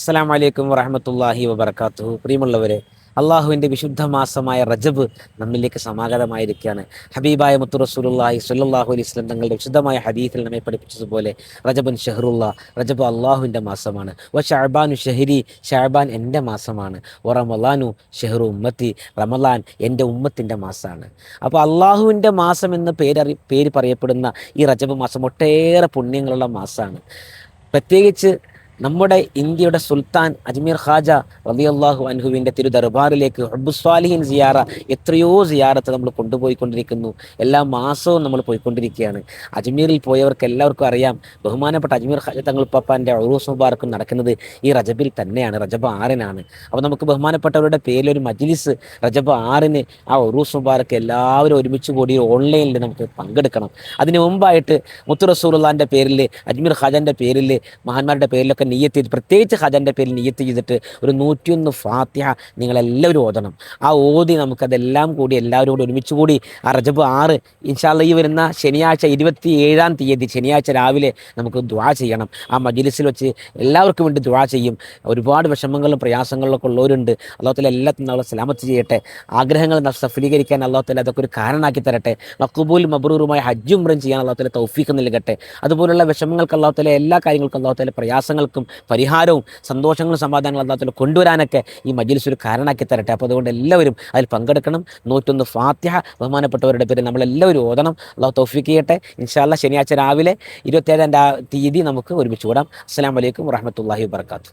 അസ്സലാമു അലൈക്കും വറഹ്മത്തുള്ളാഹി വബറകാതുഹു. പ്രിയമുള്ളവരെ, അള്ളാഹുവിൻ്റെ വിശുദ്ധ മാസമായ റജബ് നമ്മിലേക്ക് സമാഗതമായിരിക്കുകയാണ്. ഹബീബായ മുത്തു റസൂലുള്ളാഹി സ്വല്ലല്ലാഹു അലൈഹി വസല്ലം തങ്ങളുടെ വിശുദ്ധമായ ഹദീസിൽ നമ്മെ പഠിപ്പിച്ചതുപോലെ റജബുൻ ഷഹ്റുല്ലാ, റജബ് അള്ളാഹുവിൻ്റെ മാസമാണ്. വ ഷഅബാനു ഷഹരി, ഷഅബാൻ എൻ്റെ മാസമാണ്. വ റമളാനു ഷഹ്റു ഉമ്മത്തി, റമളാൻ എൻ്റെ ഉമ്മത്തിൻ്റെ മാസമാണ്. അപ്പോൾ അള്ളാഹുവിൻ്റെ മാസം എന്ന് പേര് പറയപ്പെടുന്ന ഈ റജബ് മാസം ഒട്ടേറെ പുണ്യങ്ങളുള്ള മാസമാണ്. പ്രത്യേകിച്ച് നമ്മുടെ ഇന്ത്യയുടെ സുൽത്താൻ അജ്മീർ ഖാജ റളിയല്ലാഹു അൻഹുവിൻ്റെ തിരുദർബാറിലേക്ക് ഹുബ്ബുസ്വാലിഹീൻ സിയാറ, എത്രയോ സിയാറത്ത് നമ്മൾ കൊണ്ടുപോയിക്കൊണ്ടിരിക്കുന്നു. എല്ലാ മാസവും നമ്മൾ പോയിക്കൊണ്ടിരിക്കുകയാണ്. അജ്മീറിൽ പോയവർക്ക് എല്ലാവർക്കും അറിയാം, ബഹുമാനപ്പെട്ട അജ്മീർ ഖാജ തങ്ങൾ ഉപ്പാപ്പാൻ്റെ ഉറൂസ് മുബാറക്കും നടക്കുന്നത് ഈ റജബിൽ തന്നെയാണ്, റജബ് 6-നാണ്. അപ്പോൾ നമുക്ക് ബഹുമാനപ്പെട്ടവരുടെ പേരിലൊരു മജ്ലിസ് റജബ് 6-ന് ആ ഉറൂസ് മുബാറക്ക് എല്ലാവരും ഒരുമിച്ച് കൂടി ഓൺലൈനിൽ നമുക്ക് പങ്കെടുക്കണം. അതിന് മുമ്പായിട്ട് മുത്തു റസൂലുള്ളാഹിൻ്റെ പേരിൽ, അജ്മീർ ഖാജൻ്റെ പേരിൽ, മഹാന്മാരുടെ പേരിലൊക്കെ നിയ്യത്ത് ചെയ്ത്, പ്രത്യേകിച്ച് ഖാജൻ്റെ പേരിൽ നിയ്യത്ത് ചെയ്തിട്ട് ഒരു 101 ഫാത്തിഹ നിങ്ങളെല്ലാവരും ഓതണം. ആ ഓതി നമുക്കതെല്ലാം കൂടി എല്ലാവരും കൂടി ഒരുമിച്ച് കൂടി ആ റജബ് 6 ഇൻഷാ അല്ലാഹ് ഈ വരുന്ന ശനിയാഴ്ച 27-ാം തീയതി ശനിയാഴ്ച രാവിലെ നമുക്ക് ദുആ ചെയ്യണം. ആ മജ്ലിസിൽ വെച്ച് എല്ലാവർക്കും വേണ്ടി ദുആ ചെയ്യും. ഒരുപാട് വിഷമങ്ങളും പ്രയാസങ്ങളിലൊക്കെ ഉള്ളവരുണ്ട്. അല്ലാഹു തആല എല്ലാത്തിനും നമ്മളെ സലാമത്ത് ചെയ്യട്ടെ. ആഗ്രഹങ്ങൾ സഫലീകരിക്കാൻ അല്ലാഹു തആല അതൊക്കെ ഒരു കാരണമാക്കി തരട്ടെ. മഖ്ബൂൽ മബ്റൂറുമായ ഹജ്ജും ഉംറയും ചെയ്യാൻ അല്ലാഹു തആല തൗഫീഖ് നൽകട്ടെ. അതുപോലുള്ള വിഷമങ്ങൾക്ക് അല്ലാഹു തആല, എല്ലാ കാര്യങ്ങൾക്കും അല്ലാഹു തആല പ്രയാസങ്ങൾക്കും പരിഹാരവും സന്തോഷങ്ങളും സമാധാനങ്ങളും അല്ലാഹു തആല കൊണ്ടുവരാനൊക്കെ ഈ മജ്ലിസ് ഒരു കാരണമാക്കി തരട്ടെ. അപ്പോൾ അതുകൊണ്ട് എല്ലാവരും അതിൽ പങ്കെടുക്കണം. 101 ഫാത്തിഹ ബഹുമാനപ്പെട്ടവരുടെ പേര് നമ്മളെല്ലാവരും ഓതണം. അല്ലാഹു തൗഫീഖ് ചെയ്യട്ടെ. ഇൻഷാ അല്ലാഹ് ശനിയാഴ്ച രാവിലെ 27-ാം തീയതി നമുക്ക് ഒരുമിച്ച് കൂടാം. അസ്സലാമു അലൈക്കും വറഹ്മത്തുള്ളാഹി വബറകാതുഹു.